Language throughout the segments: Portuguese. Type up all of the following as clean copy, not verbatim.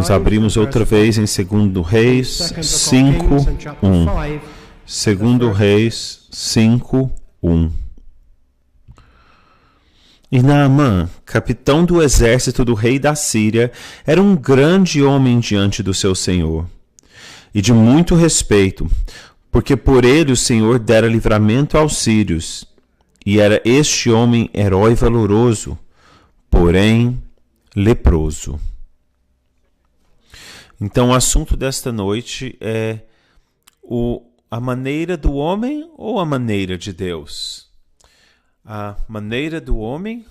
Nós abrimos outra vez em 2 Reis 5:1. 2 Reis 5:1. E Naamã, capitão do exército do rei da Síria, era um grande homem diante do seu senhor, e de muito respeito, porque por ele o Senhor dera livramento aos sírios. E era este homem herói valoroso, porém leproso. Então o assunto desta noite é a maneira do homem ou a maneira de Deus? A maneira do homem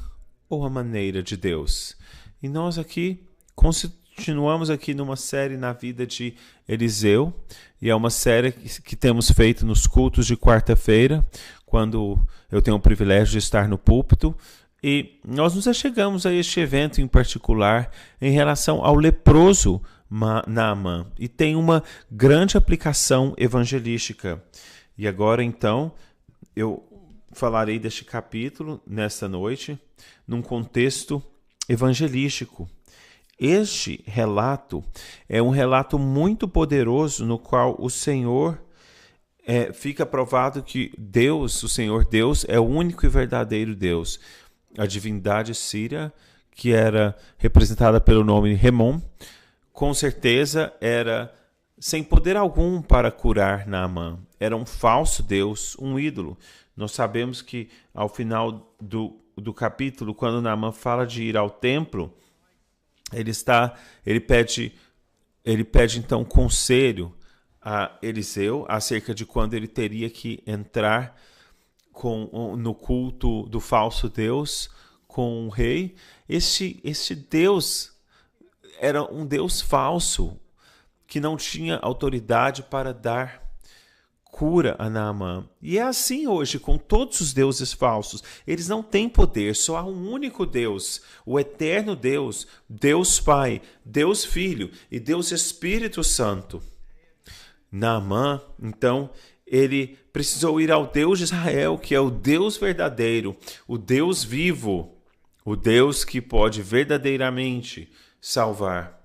ou a maneira de Deus? E nós aqui continuamos aqui numa série na vida de Eliseu, e é uma série que temos feito nos cultos de quarta-feira, quando eu tenho o privilégio de estar no púlpito, e nós nos achegamos a este evento em particular em relação ao leproso Naamã, e tem uma grande aplicação evangelística. E agora então eu falarei deste capítulo nesta noite num contexto evangelístico. Este relato é um relato muito poderoso no qual o Senhor fica provado que Deus, o Senhor Deus, é o único e verdadeiro Deus. A divindade síria, que era representada pelo nome Remon, com certeza era sem poder algum para curar Naamã. Era um falso Deus, um ídolo. Nós sabemos que ao final do capítulo, quando Naamã fala de ir ao templo, ele pede então conselho a Eliseu acerca de quando ele teria que entrar no culto do falso Deus com o rei. Este Deus era um Deus falso que não tinha autoridade para dar cura a Naamã. E é assim hoje com todos os deuses falsos. Eles não têm poder, só há um único Deus, o eterno Deus, Deus Pai, Deus Filho e Deus Espírito Santo. Naamã, então, ele precisou ir ao Deus de Israel, que é o Deus verdadeiro, o Deus vivo, o Deus que pode verdadeiramente salvar.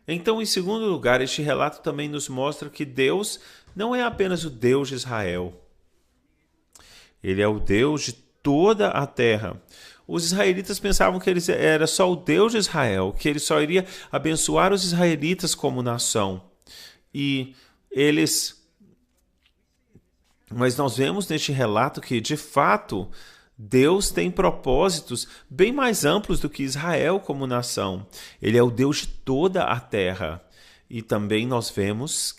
Então, em segundo lugar, este relato também nos mostra que Deus não é apenas o Deus de Israel. Ele é o Deus de toda a terra. Os israelitas pensavam que ele era só o Deus de Israel, que ele só iria abençoar os israelitas como nação. Mas nós vemos neste relato que, de fato, Deus tem propósitos bem mais amplos do que Israel como nação. Ele é o Deus de toda a terra. E também nós vemos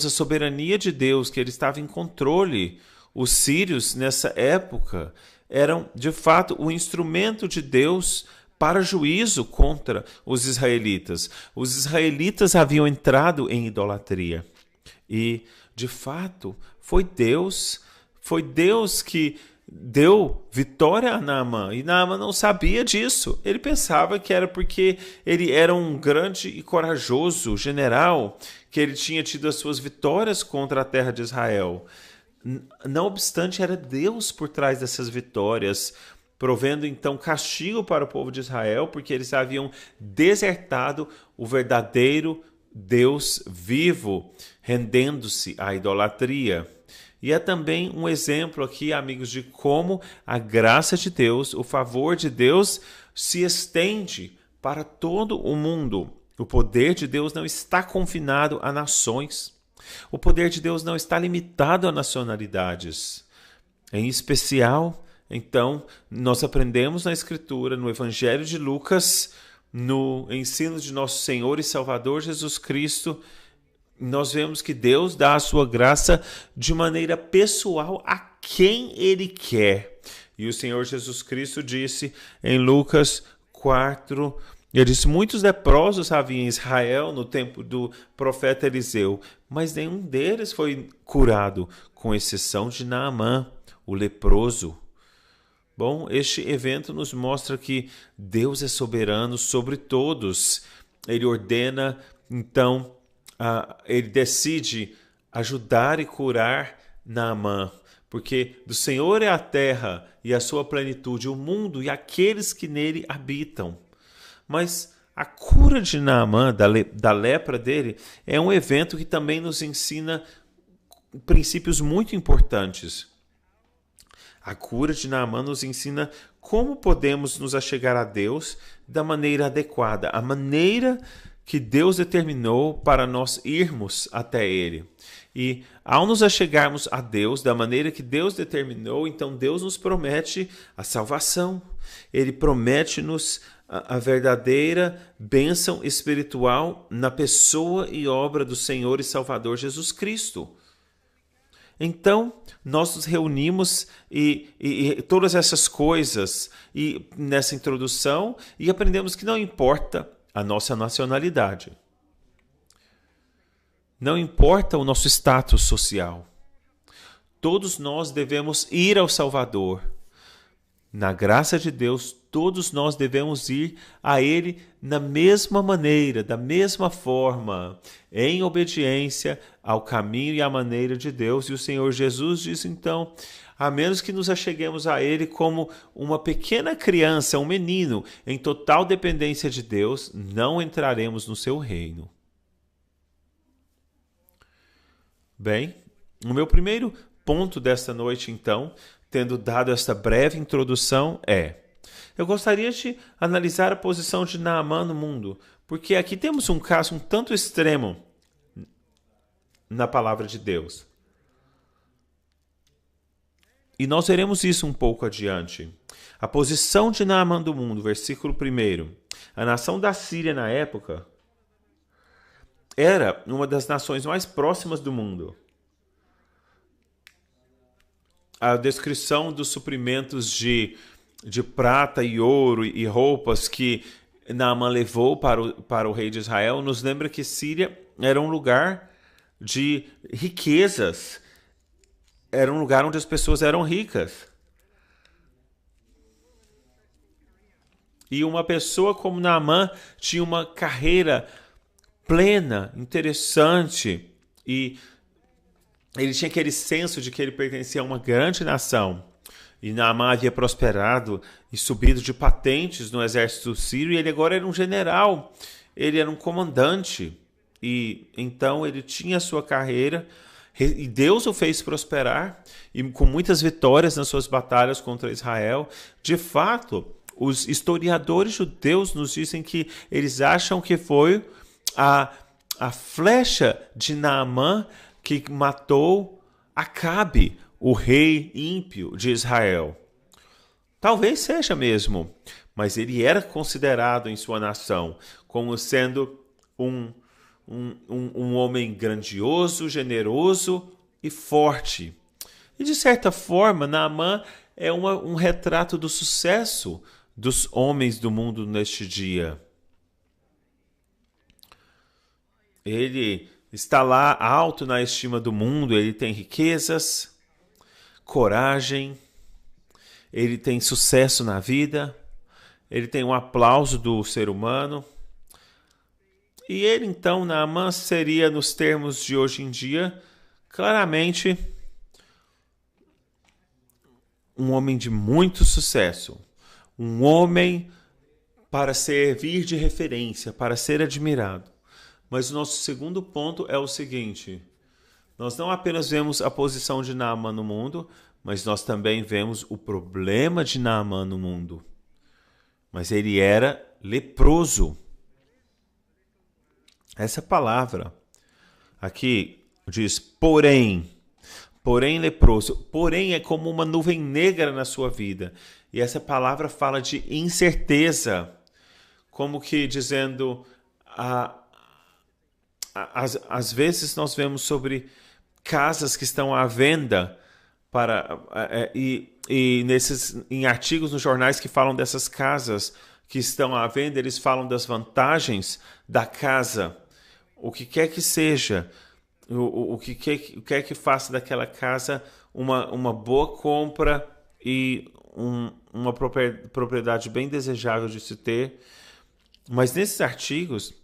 a soberania de Deus, que ele estava em controle. Os sírios, nessa época, eram, de fato, o instrumento de Deus para juízo contra os israelitas. Os israelitas haviam entrado em idolatria. E, de fato, foi Deus que deu vitória a Naamã, e Naamã não sabia disso. Ele pensava que era porque ele era um grande e corajoso general, que ele tinha tido as suas vitórias contra a terra de Israel. Não obstante, era Deus por trás dessas vitórias, provendo então castigo para o povo de Israel, porque eles haviam desertado o verdadeiro Deus vivo, rendendo-se à idolatria. E é também um exemplo aqui, amigos, de como a graça de Deus, o favor de Deus, se estende para todo o mundo. O poder de Deus não está confinado a nações. O poder de Deus não está limitado a nacionalidades. Em especial, então, nós aprendemos na Escritura, no Evangelho de Lucas, no ensino de nosso Senhor e Salvador Jesus Cristo, nós vemos que Deus dá a sua graça de maneira pessoal a quem Ele quer. E o Senhor Jesus Cristo disse em Lucas 4, ele disse: muitos leprosos havia em Israel no tempo do profeta Eliseu, mas nenhum deles foi curado, com exceção de Naamã, o leproso. Bom, este evento nos mostra que Deus é soberano sobre todos. Ele ordena, então, ele decide ajudar e curar Naamã, porque do Senhor é a terra e a sua plenitude, o mundo e aqueles que nele habitam. Mas A cura de Naamã, da lepra dele, é um evento que também nos ensina princípios muito importantes. A cura de Naamã nos ensina como podemos nos achegar a Deus da maneira adequada, a maneira que Deus determinou para nós irmos até Ele. E ao nos achegarmos a Deus da maneira que Deus determinou, então Deus nos promete a salvação. Ele promete-nos a verdadeira bênção espiritual na pessoa e obra do Senhor e Salvador Jesus Cristo. Então, nós nos reunimos e todas essas coisas e nessa introdução e aprendemos que não importa a nossa nacionalidade. Não importa o nosso status social. Todos nós devemos ir ao Salvador. Na graça de Deus, todos nós devemos ir a Ele da mesma maneira, da mesma forma, em obediência ao caminho e à maneira de Deus. E o Senhor Jesus diz então, a menos que nos acheguemos a Ele como uma pequena criança, um menino, em total dependência de Deus, não entraremos no seu reino. Bem, o meu primeiro ponto desta noite, então, tendo dado esta breve introdução, eu gostaria de analisar a posição de Naamã no mundo, porque aqui temos um caso um tanto extremo na palavra de Deus. E nós veremos isso um pouco adiante. A posição de Naamã do mundo, versículo 1. A nação da Síria na época era uma das nações mais próximas do mundo. A descrição dos suprimentos de prata e ouro e roupas que Naamã levou para o rei de Israel nos lembra que Síria era um lugar de riquezas. Era um lugar onde as pessoas eram ricas. E uma pessoa como Naamã tinha uma carreira plena, interessante, e ele tinha aquele senso de que ele pertencia a uma grande nação. E Naamã havia prosperado e subido de patentes no exército sírio, e ele agora era um general, ele era um comandante. E então ele tinha a sua carreira, e Deus o fez prosperar, e com muitas vitórias nas suas batalhas contra Israel. De fato, os historiadores judeus nos dizem que eles acham que foi a flecha de Naamã que matou Acabe, o rei ímpio de Israel. Talvez seja mesmo, mas ele era considerado em sua nação como sendo um homem grandioso, generoso e forte. E de certa forma, Naamã é um retrato do sucesso dos homens do mundo neste dia. Ele está lá alto na estima do mundo, ele tem riquezas, coragem, ele tem sucesso na vida, ele tem um aplauso do ser humano. E ele, então, Naamã, seria, nos termos de hoje em dia, claramente um homem de muito sucesso, um homem para servir de referência, para ser admirado. Mas o nosso segundo ponto é o seguinte: nós não apenas vemos a posição de Naamã no mundo, mas nós também vemos o problema de Naamã no mundo. Mas ele era leproso. Essa palavra aqui diz porém leproso. Porém é como uma nuvem negra na sua vida. E essa palavra fala de incerteza, como que dizendo, às vezes nós vemos sobre casas que estão à venda em artigos nos jornais que falam dessas casas que estão à venda, eles falam das vantagens da casa. O que quer que seja, o que quer que faça daquela casa uma boa compra e uma propriedade bem desejável de se ter. Mas nesses artigos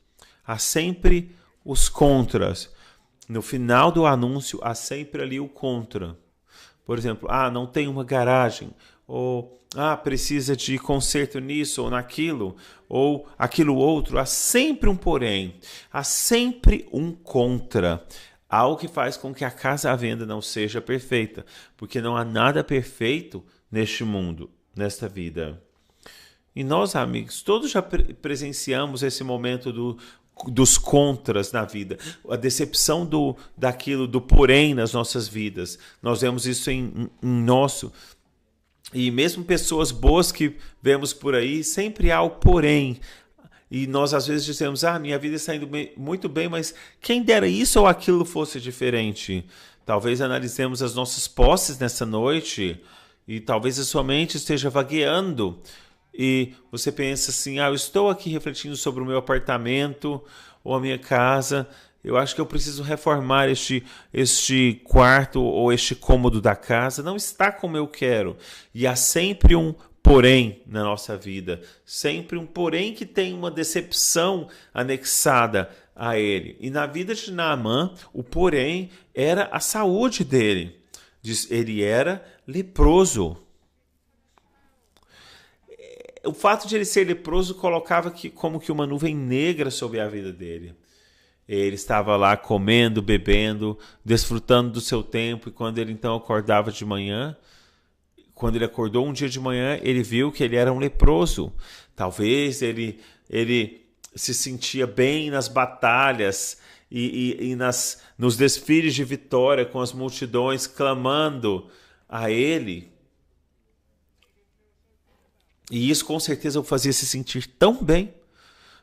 há sempre os contras. No final do anúncio há sempre ali o contra. Por exemplo, não tem uma garagem, ou precisa de conserto nisso ou naquilo, ou aquilo outro. Há sempre um porém, há sempre um contra. Algo que faz com que a casa à venda não seja perfeita, porque não há nada perfeito neste mundo, nesta vida. E nós, amigos, todos já presenciamos esse momento dos contras na vida, a decepção daquilo, do porém nas nossas vidas. Nós vemos isso em nosso. E mesmo pessoas boas que vemos por aí, sempre há o porém. E nós às vezes dizemos, minha vida está indo muito bem, mas quem dera isso ou aquilo fosse diferente. Talvez analisemos as nossas posses nessa noite e talvez a sua mente esteja vagueando. E você pensa assim, eu estou aqui refletindo sobre o meu apartamento ou a minha casa. Eu acho que eu preciso reformar este quarto ou este cômodo da casa. Não está como eu quero. E há sempre um porém na nossa vida. Sempre um porém que tem uma decepção anexada a ele. E na vida de Naamã, o porém era a saúde dele. Ele era leproso. O fato de ele ser leproso colocava como que uma nuvem negra sobre a vida dele. Ele estava lá comendo, bebendo, desfrutando do seu tempo, e quando ele então acordava de manhã, quando ele acordou um dia de manhã, ele viu que ele era um leproso. Talvez ele se sentia bem nas batalhas e nos desfiles de vitória, com as multidões clamando a ele. E isso com certeza o fazia se sentir tão bem.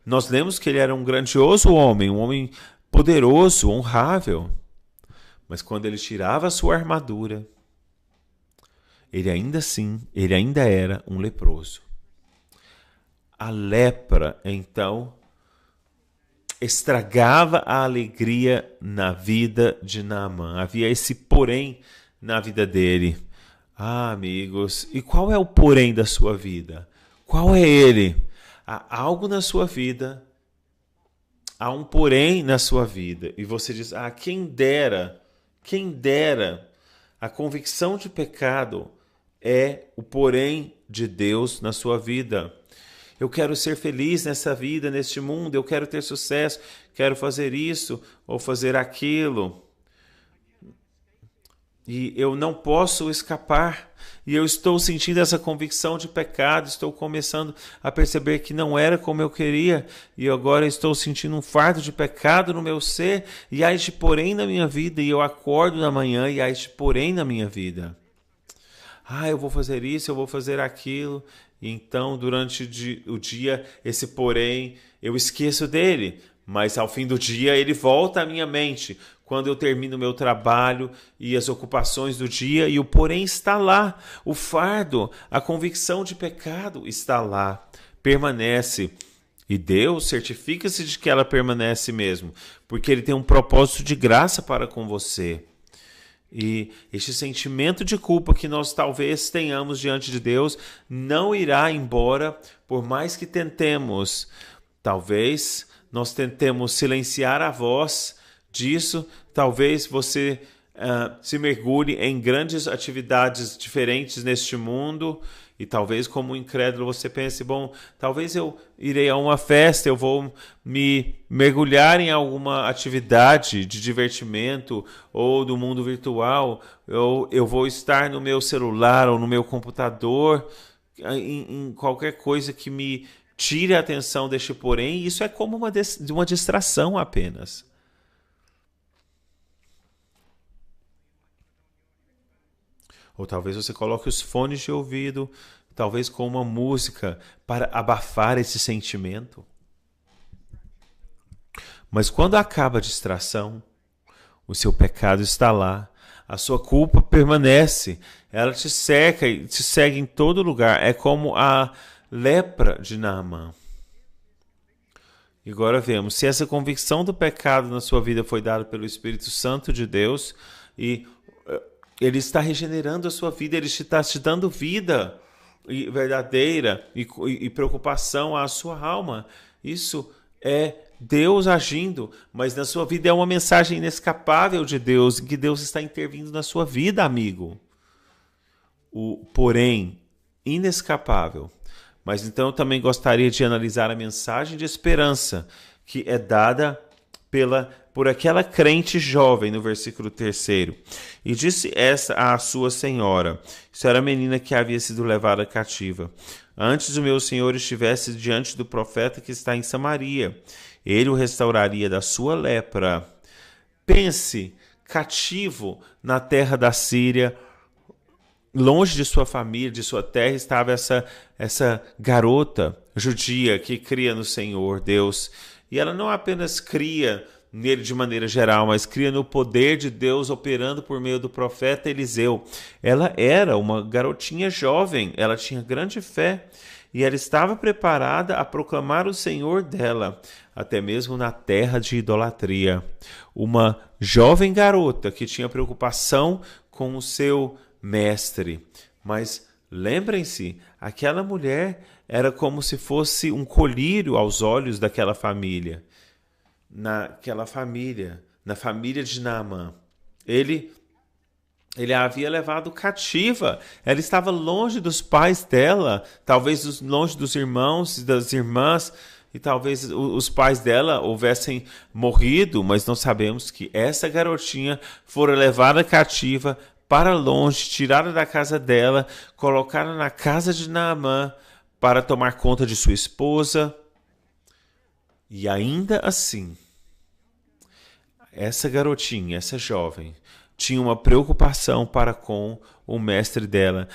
Nós lemos que ele era um grandioso homem, um homem poderoso, honrável. Mas quando ele tirava a sua armadura, ele ainda era um leproso. A lepra, então, estragava a alegria na vida de Naamã. Havia esse porém na vida dele. Amigos, e qual é o porém da sua vida? Qual é ele? Há algo na sua vida, há um porém na sua vida. E você diz, quem dera. A convicção de pecado é o porém de Deus na sua vida. Eu quero ser feliz nessa vida, neste mundo, eu quero ter sucesso, quero fazer isso ou fazer aquilo. E eu não posso escapar. E eu estou sentindo essa convicção de pecado. Estou começando a perceber que não era como eu queria. E agora estou sentindo um fardo de pecado no meu ser. E há este porém na minha vida. E eu acordo na manhã e há este porém na minha vida. Eu vou fazer isso, eu vou fazer aquilo. E então, durante o dia, esse porém, eu esqueço dele. Mas ao fim do dia, ele volta à minha mente. Quando eu termino o meu trabalho e as ocupações do dia, e o porém está lá. O fardo, a convicção de pecado está lá, permanece. E Deus certifica-se de que ela permanece mesmo, porque Ele tem um propósito de graça para com você. E este sentimento de culpa que nós talvez tenhamos diante de Deus não irá embora, por mais que tentemos. Talvez nós tentemos silenciar a voz disso, talvez você se mergulhe em grandes atividades diferentes neste mundo e talvez como incrédulo você pense, talvez eu irei a uma festa, eu vou me mergulhar em alguma atividade de divertimento ou do mundo virtual, eu vou estar no meu celular ou no meu computador, em qualquer coisa que me tire a atenção deste porém. Isso é como uma distração apenas. Ou talvez você coloque os fones de ouvido, talvez com uma música, para abafar esse sentimento. Mas quando acaba a distração, o seu pecado está lá, a sua culpa permanece, ela te cerca e te segue em todo lugar. É como a lepra de Naamã. E agora vemos, se essa convicção do pecado na sua vida foi dada pelo Espírito Santo de Deus e Ele está regenerando a sua vida, Ele está te dando vida verdadeira e preocupação à sua alma. Isso é Deus agindo, mas na sua vida é uma mensagem inescapável de Deus, em que Deus está intervindo na sua vida, amigo. Porém, inescapável. Mas então eu também gostaria de analisar a mensagem de esperança que é dada por aquela crente jovem no versículo 3. E disse esta à sua senhora. Isso era a menina que havia sido levada cativa. Antes o meu senhor estivesse diante do profeta que está em Samaria, ele o restauraria da sua lepra. Pense, cativo na terra da Síria, longe de sua família, de sua terra, estava essa garota judia que cria no Senhor Deus. E ela não apenas cria nele de maneira geral, mas cria no poder de Deus operando por meio do profeta Eliseu. Ela era uma garotinha jovem, ela tinha grande fé e ela estava preparada a proclamar o Senhor dela, até mesmo na terra de idolatria. Uma jovem garota que tinha preocupação com o seu mestre. Mas lembrem-se, aquela mulher era como se fosse um colírio aos olhos daquela família. Na família de Naamã. Ele a havia levado cativa. Ela estava longe dos pais dela, talvez longe dos irmãos e das irmãs, e talvez os pais dela houvessem morrido, mas nós sabemos que essa garotinha fora levada cativa para longe, tirada da casa dela, colocada na casa de Naamã para tomar conta de sua esposa. E ainda assim, essa garotinha, essa jovem, tinha uma preocupação para com o mestre dela.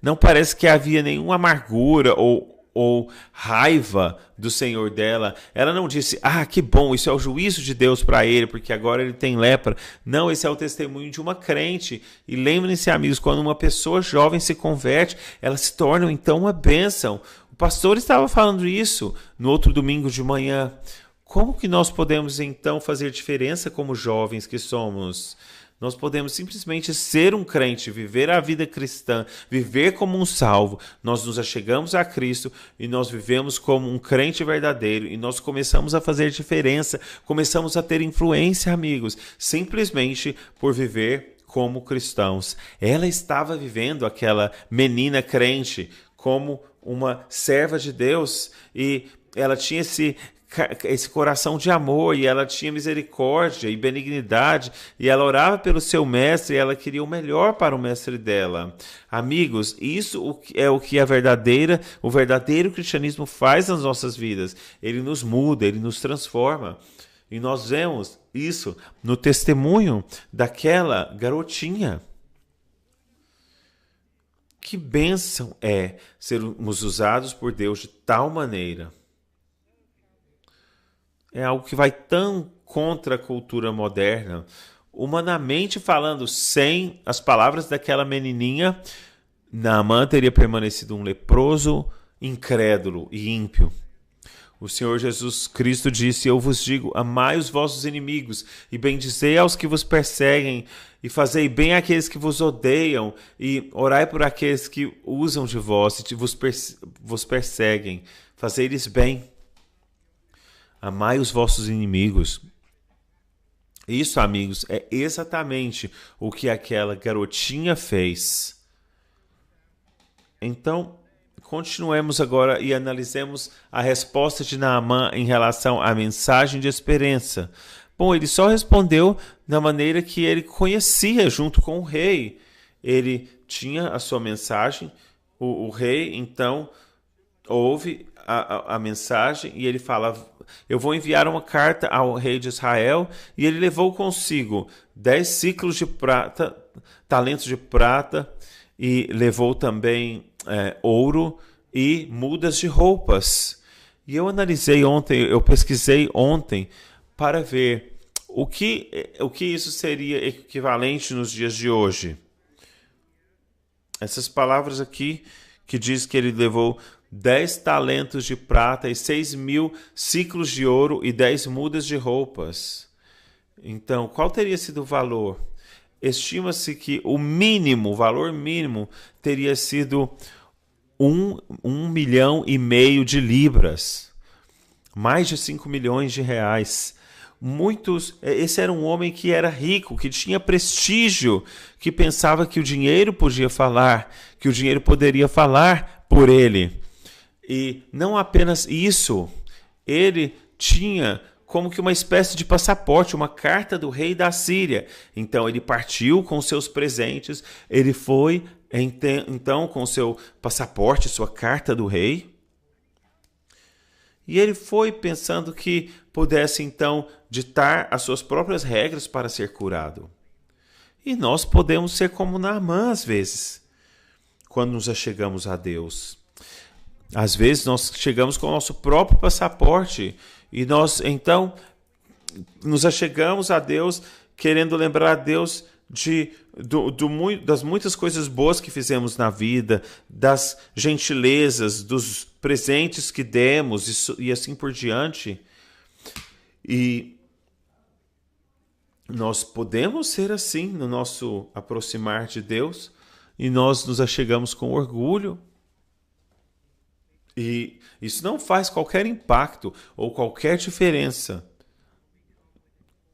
Não parece que havia nenhuma amargura ou raiva do Senhor dela. Ela não disse, que bom, isso é o juízo de Deus para ele, porque agora ele tem lepra. Não, esse é o testemunho de uma crente. E lembrem-se, amigos, quando uma pessoa jovem se converte, ela se torna então uma bênção. O pastor estava falando isso no outro domingo de manhã. Como que nós podemos então fazer diferença como jovens que somos? Nós podemos simplesmente ser um crente, viver a vida cristã, viver como um salvo. Nós nos achegamos a Cristo e nós vivemos como um crente verdadeiro e nós começamos a fazer diferença, começamos a ter influência, amigos, simplesmente por viver como cristãos. Ela estava vivendo, aquela menina crente, como uma serva de Deus e ela tinha esse coração de amor, e ela tinha misericórdia e benignidade, e ela orava pelo seu mestre, e ela queria o melhor para o mestre dela. Amigos, isso é o que o verdadeiro cristianismo faz nas nossas vidas. Ele nos muda, ele nos transforma. E nós vemos isso no testemunho daquela garotinha. Que bênção é sermos usados por Deus de tal maneira. É algo que vai tão contra a cultura moderna. Humanamente falando, sem as palavras daquela menininha, Naamã teria permanecido um leproso, incrédulo e ímpio. O Senhor Jesus Cristo disse, eu vos digo, amai os vossos inimigos, e bendizei aos que vos perseguem, e fazei bem àqueles que vos odeiam, e orai por aqueles que usam de vós e vos perseguem. Fazei-lhes bem. Amai os vossos inimigos. Isso, amigos, é exatamente o que aquela garotinha fez. Então, continuemos agora e analisemos a resposta de Naamã em relação à mensagem de esperança. Bom, ele só respondeu da maneira que ele conhecia junto com o rei. Ele tinha a sua mensagem, o rei, então, ouve a mensagem e ele fala, eu vou enviar uma carta ao rei de Israel, e ele levou consigo 10 ciclos de prata, talentos de prata, e levou também ouro e mudas de roupas. E eu analisei ontem, eu pesquisei ontem para ver o que isso seria equivalente nos dias de hoje. Essas palavras aqui que diz que ele levou 10 talentos de prata e 6.000 ciclos de ouro e 10 mudas de roupas. Então, qual teria sido o valor? Estima-se que o valor mínimo teria sido 1,5 milhão de libras. Mais de 5 milhões de reais. esse era um homem que era rico, que tinha prestígio, que pensava que o dinheiro podia falar, que o dinheiro poderia falar por ele. E não apenas isso, ele tinha como que uma espécie de passaporte, uma carta do rei da Síria. Então ele partiu com seus presentes, ele foi então com seu passaporte, sua carta do rei, e ele foi pensando que pudesse então ditar as suas próprias regras para ser curado. E nós podemos ser como Naamã às vezes, quando nos achegamos a Deus. Às vezes nós chegamos com o nosso próprio passaporte e nós então nos achegamos a Deus querendo lembrar a Deus das muitas coisas boas que fizemos na vida, das gentilezas, dos presentes que demos e assim por diante. E nós podemos ser assim no nosso aproximar de Deus e nós nos achegamos com orgulho. E isso não faz qualquer impacto ou qualquer diferença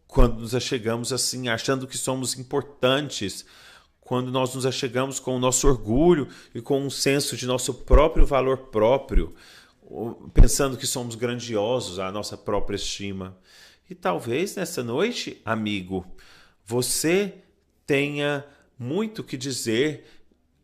quando nos achegamos assim, achando que somos importantes, quando nós nos achegamos com o nosso orgulho e com um senso de nosso próprio valor próprio, pensando que somos grandiosos à nossa própria estima. E talvez nessa noite, amigo, você tenha muito que dizer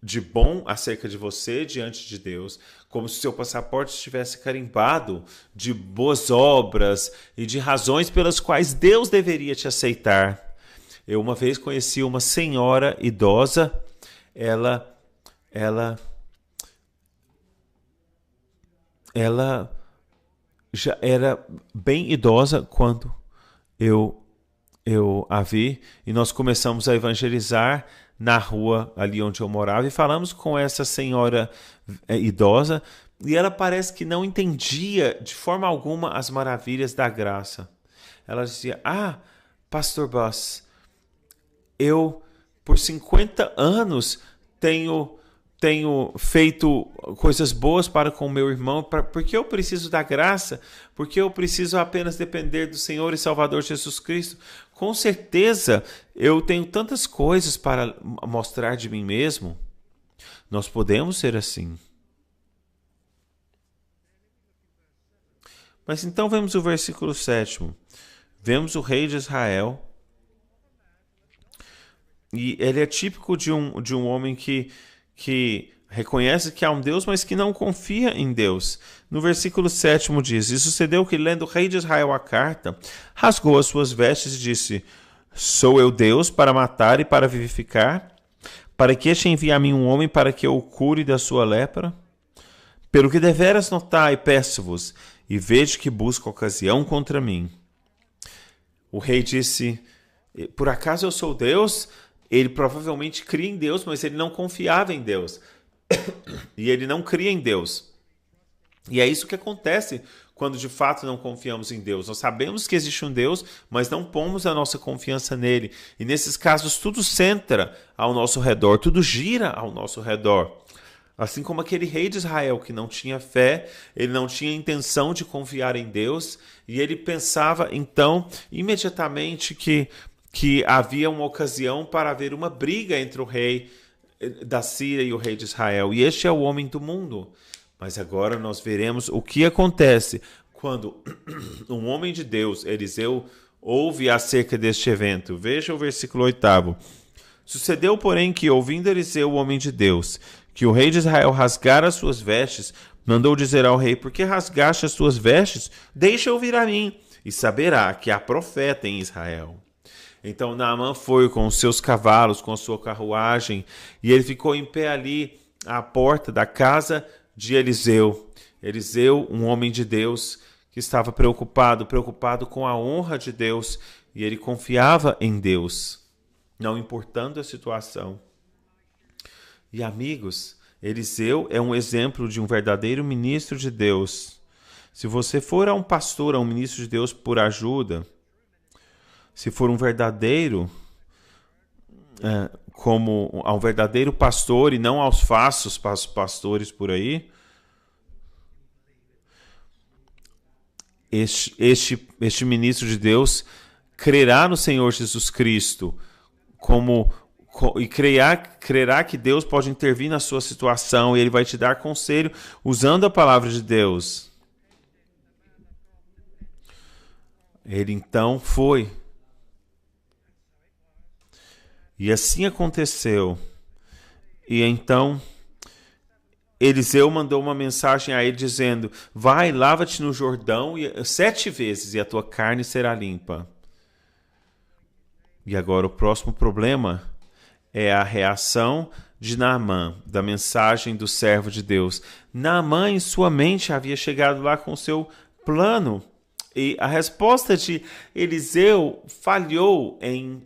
de bom acerca de você diante de Deus, como se seu passaporte estivesse carimbado de boas obras e de razões pelas quais Deus deveria te aceitar. Eu uma vez conheci uma senhora idosa, ela já era bem idosa quando eu a vi, e nós começamos a evangelizar na rua ali onde eu morava e falamos com essa senhora idosa e ela parece que não entendia de forma alguma as maravilhas da graça. Ela dizia: Pastor Buss, eu por 50 anos tenho feito coisas boas para com meu irmão, porque eu preciso da graça, porque eu preciso apenas depender do Senhor e Salvador Jesus Cristo. Com certeza, eu tenho tantas coisas para mostrar de mim mesmo. Nós podemos ser assim. Mas então vemos o versículo 7. Vemos o rei de Israel. E ele é típico de um homem que reconhece que há um Deus, mas que não confia em Deus. No versículo 7 diz: E sucedeu que, lendo o rei de Israel a carta, rasgou as suas vestes e disse: Sou eu Deus para matar e para vivificar? Para que este envie a mim um homem para que eu o cure da sua lepra? Pelo que deveras notai, peço-vos, e vede que busca ocasião contra mim. O rei disse: Por acaso eu sou Deus? Ele provavelmente cria em Deus, mas ele não confiava em Deus. E ele não cria em Deus. E é isso que acontece quando de fato não confiamos em Deus. Nós sabemos que existe um Deus, mas não pomos a nossa confiança nele. E nesses casos tudo centra ao nosso redor, tudo gira ao nosso redor. Assim como aquele rei de Israel que não tinha fé, ele não tinha intenção de confiar em Deus, e ele pensava então imediatamente que havia uma ocasião para haver uma briga entre o rei da Síria e o rei de Israel. E este é o homem do mundo. Mas agora nós veremos o que acontece quando um homem de Deus, Eliseu, ouve acerca deste evento. Veja o versículo 8. Sucedeu, porém, que, ouvindo Eliseu, o homem de Deus, que o rei de Israel rasgara as suas vestes, mandou dizer ao rei: Por que rasgaste as tuas vestes? Deixa ouvir a mim, e saberá que há profeta em Israel. Então Naamã foi com os seus cavalos, com a sua carruagem, e ele ficou em pé ali à porta da casa de Eliseu. Eliseu, um homem de Deus, que estava preocupado com a honra de Deus, e ele confiava em Deus, não importando a situação. E amigos, Eliseu é um exemplo de um verdadeiro ministro de Deus. Se você for a um pastor, a um ministro de Deus por ajuda, se for um verdadeiro, como a um verdadeiro pastor e não aos falsos pastores por aí, este ministro de Deus crerá no Senhor Jesus Cristo e crerá que Deus pode intervir na sua situação e ele vai te dar conselho usando a palavra de Deus. Ele então foi. E assim aconteceu. E então Eliseu mandou uma mensagem a ele dizendo: vai, lava-te no Jordão 7 vezes e a tua carne será limpa. E agora o próximo problema é a reação de Naamã, da mensagem do servo de Deus. Naamã, em sua mente, havia chegado lá com o seu plano. E a resposta de Eliseu falhou em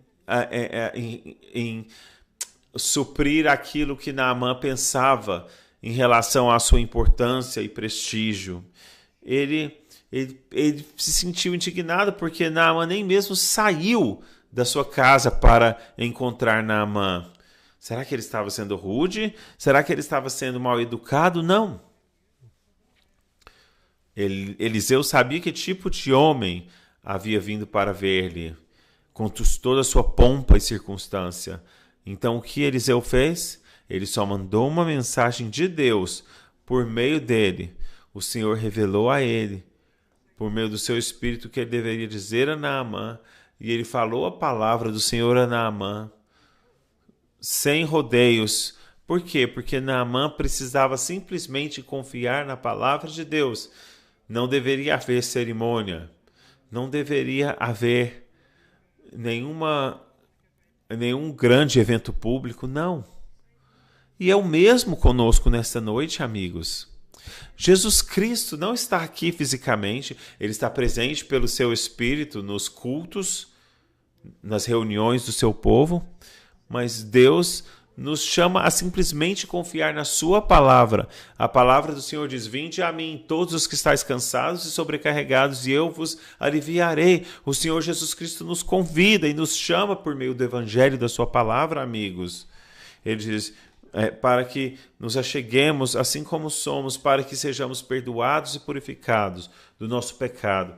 suprir aquilo que Naamã pensava em relação à sua importância e prestígio. Ele se sentiu indignado porque Naamã nem mesmo saiu da sua casa para encontrar Naamã. Será que ele estava sendo rude? Será que ele estava sendo mal educado? Não. Eliseu sabia que tipo de homem havia vindo para ver-lhe, com toda a sua pompa e circunstância. Então o que Eliseu fez? Ele só mandou uma mensagem de Deus por meio dele. O Senhor revelou a ele, por meio do seu espírito, que ele deveria dizer a Naamã. E ele falou a palavra do Senhor a Naamã, sem rodeios. Por quê? Porque Naamã precisava simplesmente confiar na palavra de Deus. Não deveria haver cerimônia. Não deveria haver nenhum grande evento público, não. E é o mesmo conosco nesta noite, amigos. Jesus Cristo não está aqui fisicamente, ele está presente pelo seu Espírito nos cultos, nas reuniões do seu povo, mas Deus nos chama a simplesmente confiar na sua palavra. A palavra do Senhor diz: vinde a mim todos os que estáis cansados e sobrecarregados, e eu vos aliviarei. O Senhor Jesus Cristo nos convida e nos chama por meio do evangelho da sua palavra, amigos. Ele diz: para que nos acheguemos assim como somos, para que sejamos perdoados e purificados do nosso pecado,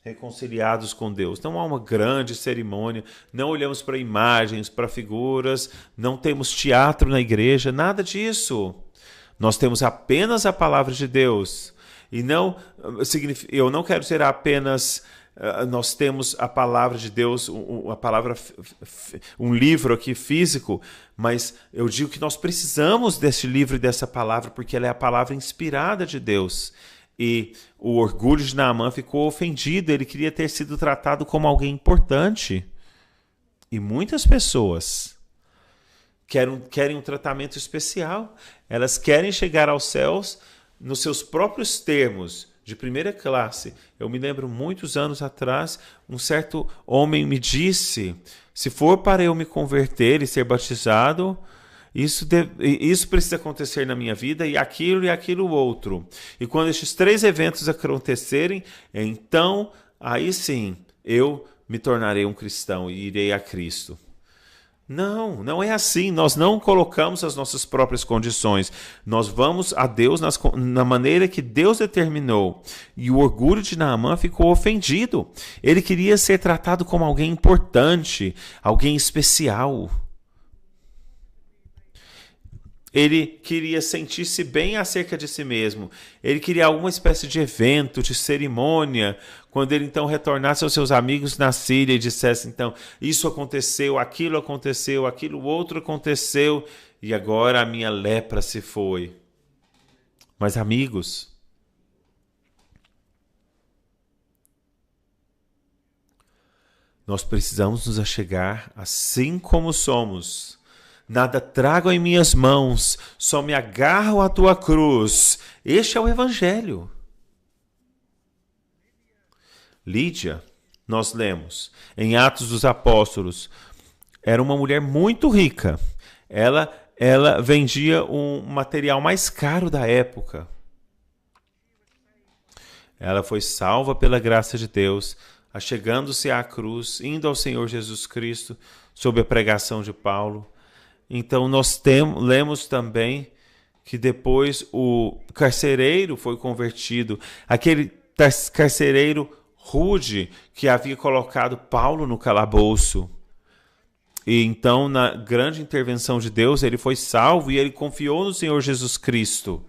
reconciliados com Deus. Não há uma grande cerimônia, não olhamos para imagens, para figuras, não temos teatro na igreja, nada disso. Nós temos apenas a palavra de Deus. E eu não quero ser apenas... nós temos a palavra de Deus, um livro aqui físico, mas eu digo que nós precisamos desse livro e dessa palavra, porque ela é a palavra inspirada de Deus. E o orgulho de Naamã ficou ofendido, ele queria ter sido tratado como alguém importante. E muitas pessoas querem um tratamento especial, elas querem chegar aos céus nos seus próprios termos, de primeira classe. Eu me lembro, muitos anos atrás, um certo homem me disse: se for para eu me converter e ser batizado, isso precisa acontecer na minha vida, e aquilo outro. E quando estes 3 eventos acontecerem, então, aí sim, eu me tornarei um cristão e irei a Cristo. Não é assim. Nós não colocamos as nossas próprias condições. Nós vamos a Deus na maneira que Deus determinou. E o orgulho de Naamã ficou ofendido. Ele queria ser tratado como alguém importante, alguém especial. Ele queria sentir-se bem acerca de si mesmo. Ele queria alguma espécie de evento, de cerimônia, quando ele então retornasse aos seus amigos na Síria e dissesse: então, isso aconteceu, aquilo outro aconteceu, e agora a minha lepra se foi. Mas, amigos, nós precisamos nos achegar assim como somos. Nada trago em minhas mãos, só me agarro à tua cruz. Este é o Evangelho. Lídia, nós lemos em Atos dos Apóstolos, era uma mulher muito rica. Ela vendia um material mais caro da época. Ela foi salva pela graça de Deus, achegando-se à cruz, indo ao Senhor Jesus Cristo, sob a pregação de Paulo. Então nós lemos também que depois o carcereiro foi convertido. Aquele carcereiro rude que havia colocado Paulo no calabouço. E então, na grande intervenção de Deus, ele foi salvo e ele confiou no Senhor Jesus Cristo.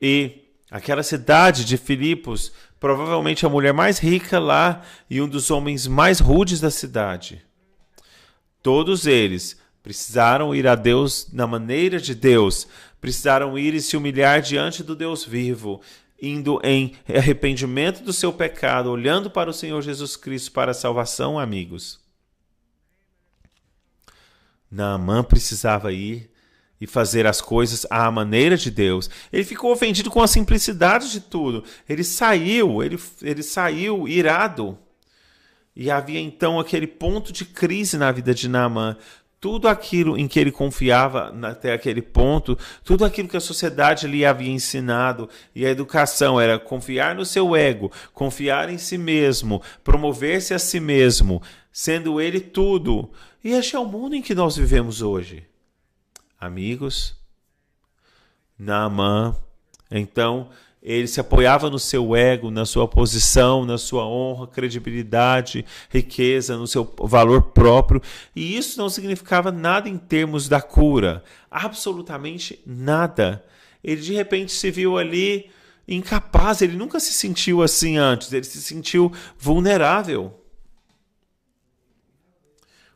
E aquela cidade de Filipos, provavelmente a mulher mais rica lá e um dos homens mais rudes da cidade. Todos eles precisaram ir a Deus na maneira de Deus, precisaram ir e se humilhar diante do Deus vivo, indo em arrependimento do seu pecado, olhando para o Senhor Jesus Cristo para a salvação, amigos. Naamã precisava ir e fazer as coisas à maneira de Deus. Ele ficou ofendido com a simplicidade de tudo. Ele saiu irado. E havia então aquele ponto de crise na vida de Naamã. Tudo aquilo em que ele confiava até aquele ponto, tudo aquilo que a sociedade lhe havia ensinado, e a educação era confiar no seu ego, confiar em si mesmo, promover-se a si mesmo, sendo ele tudo. E este é o mundo em que nós vivemos hoje. Amigos, Naamã, então, ele se apoiava no seu ego, na sua posição, na sua honra, credibilidade, riqueza, no seu valor próprio. E isso não significava nada em termos da cura. Absolutamente nada. Ele de repente se viu ali incapaz. Ele nunca se sentiu assim antes. Ele se sentiu vulnerável.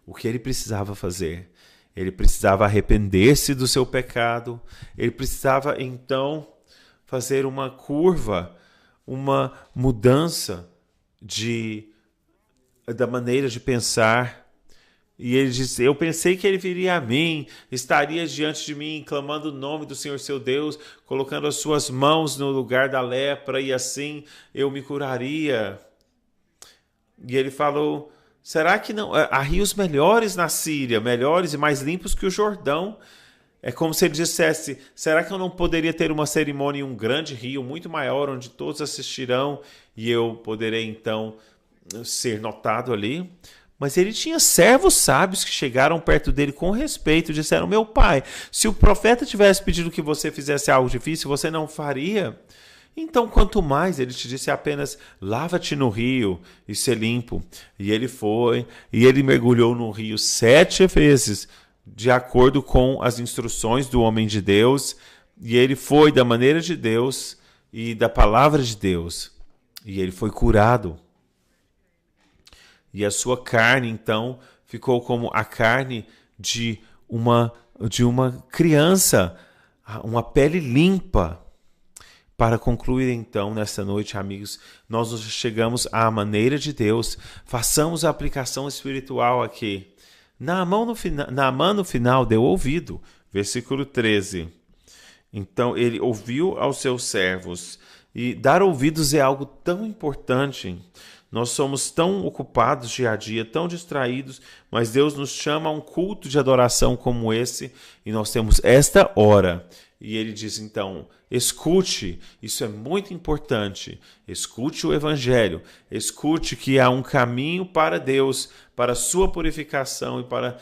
O que ele precisava fazer? Ele precisava arrepender-se do seu pecado. Ele precisava então fazer uma curva, uma mudança da maneira de pensar. E ele disse, eu pensei que ele viria a mim, estaria diante de mim, clamando o nome do Senhor seu Deus, colocando as suas mãos no lugar da lepra, e assim eu me curaria. E ele falou, será que não? Há rios melhores na Síria, melhores e mais limpos que o Jordão. É como se ele dissesse, será que eu não poderia ter uma cerimônia em um grande rio, muito maior, onde todos assistirão e eu poderei então ser notado ali? Mas ele tinha servos sábios que chegaram perto dele com respeito e disseram, meu pai, se o profeta tivesse pedido que você fizesse algo difícil, você não faria? Então, quanto mais, ele te disse apenas, lava-te no rio e ser limpo. E ele foi, e ele mergulhou no rio 7 vezes, de acordo com as instruções do homem de Deus, e ele foi da maneira de Deus e da palavra de Deus, e ele foi curado. E a sua carne, então, ficou como a carne de uma criança, uma pele limpa. Para concluir, então, nesta noite, amigos, nós nos chegamos à maneira de Deus. Façamos a aplicação espiritual aqui. Naamã no final deu ouvido. Versículo 13. Então, ele ouviu aos seus servos. E dar ouvidos é algo tão importante. Nós somos tão ocupados dia a dia, tão distraídos, mas Deus nos chama a um culto de adoração como esse, e nós temos esta hora. E ele diz, então, escute, isso é muito importante, escute o Evangelho, escute que há um caminho para Deus, para a sua purificação e para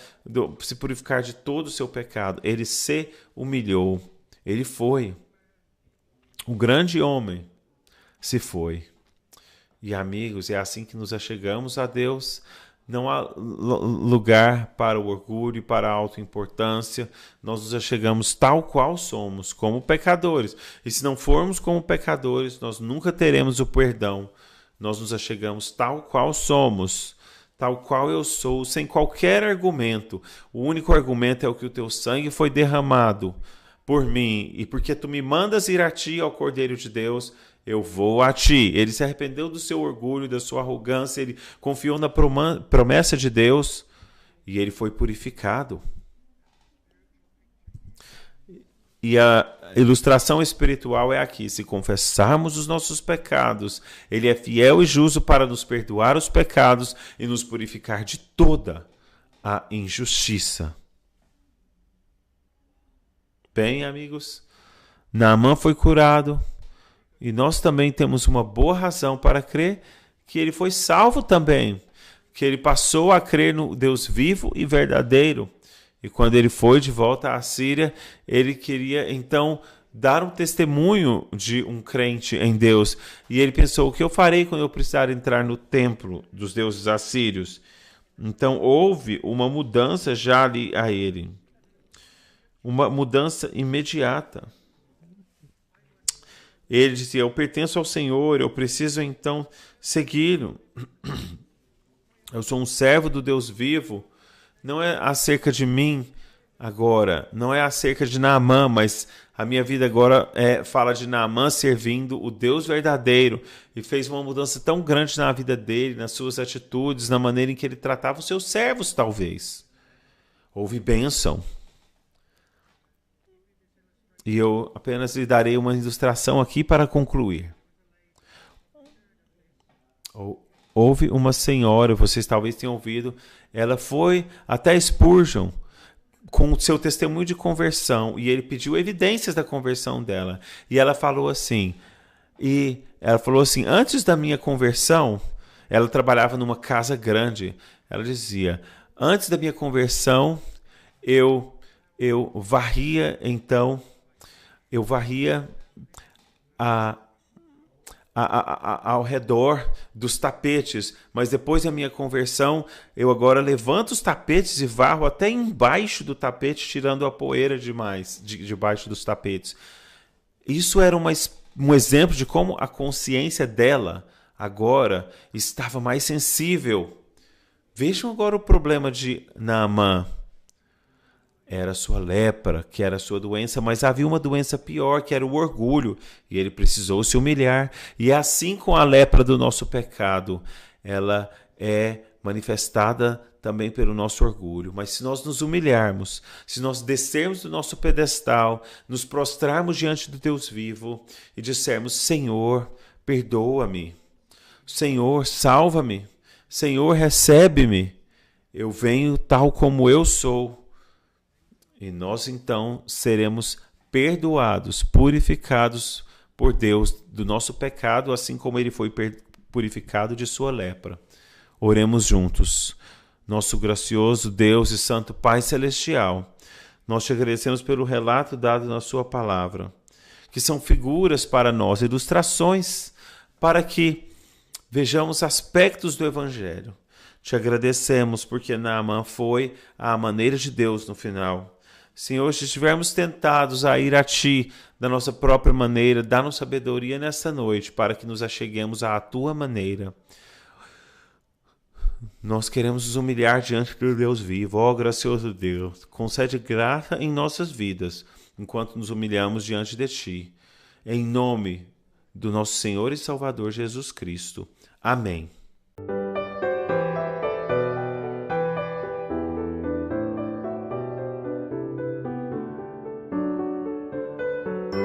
se purificar de todo o seu pecado. Ele se humilhou, ele foi. O grande homem se foi. E amigos, é assim que nos achegamos a Deus. Não há lugar para o orgulho e para a autoimportância. Nós nos achegamos tal qual somos, como pecadores. E se não formos como pecadores, nós nunca teremos o perdão. Nós nos achegamos tal qual somos, tal qual eu sou, sem qualquer argumento. O único argumento é o que o teu sangue foi derramado por mim. E porque tu me mandas ir a ti, ao Cordeiro de Deus, eu vou a ti. Ele se arrependeu do seu orgulho, da sua arrogância, ele confiou na promessa de Deus e ele foi purificado. E a ilustração espiritual é aqui. Se confessarmos os nossos pecados, ele é fiel e justo para nos perdoar os pecados e nos purificar de toda a injustiça. Bem, amigos, Naamã foi curado. E nós também temos uma boa razão para crer que ele foi salvo também, que ele passou a crer no Deus vivo e verdadeiro. E quando ele foi de volta à Síria, ele queria então dar um testemunho de um crente em Deus. E ele pensou: o que eu farei quando eu precisar entrar no templo dos deuses assírios? Então houve uma mudança já ali a ele. Uma mudança imediata. Ele dizia: eu pertenço ao Senhor, eu preciso então segui-lo. Eu sou um servo do Deus vivo. Não é acerca de mim agora, não é acerca de Naamã, mas a minha vida agora fala de Naamã servindo o Deus verdadeiro, e fez uma mudança tão grande na vida dele, nas suas atitudes, na maneira em que ele tratava os seus servos, talvez. Houve bênção. E eu apenas lhe darei uma ilustração aqui para concluir. Houve uma senhora, vocês talvez tenham ouvido, ela foi até Spurgeon com o seu testemunho de conversão, e ele pediu evidências da conversão dela. E ela falou assim, antes da minha conversão, ela trabalhava numa casa grande. Ela dizia: antes da minha conversão, eu varria ao redor dos tapetes, mas depois da minha conversão, eu agora levanto os tapetes e varro até embaixo do tapete, tirando a poeira debaixo dos tapetes. Isso era um exemplo de como a consciência dela agora estava mais sensível. Vejam agora o problema de Naamã. Era a sua lepra, que era a sua doença, mas havia uma doença pior, que era o orgulho, e ele precisou se humilhar. E é assim com a lepra do nosso pecado, ela é manifestada também pelo nosso orgulho. Mas se nós nos humilharmos, se nós descermos do nosso pedestal, nos prostrarmos diante do Deus vivo e dissermos: Senhor, perdoa-me, Senhor, salva-me, Senhor, recebe-me, eu venho tal como eu sou. E nós então seremos perdoados, purificados por Deus do nosso pecado, assim como ele foi purificado de sua lepra. Oremos juntos. Nosso gracioso Deus e Santo Pai Celestial, nós te agradecemos pelo relato dado na sua palavra, que são figuras para nós, ilustrações, para que vejamos aspectos do Evangelho. Te agradecemos porque Naamã foi a maneira de Deus no final. Senhor, se estivermos tentados a ir a Ti da nossa própria maneira, dá-nos sabedoria nesta noite para que nos acheguemos à Tua maneira. Nós queremos nos humilhar diante do Deus vivo. Ó gracioso Deus, concede graça em nossas vidas enquanto nos humilhamos diante de Ti. Em nome do nosso Senhor e Salvador Jesus Cristo. Amém.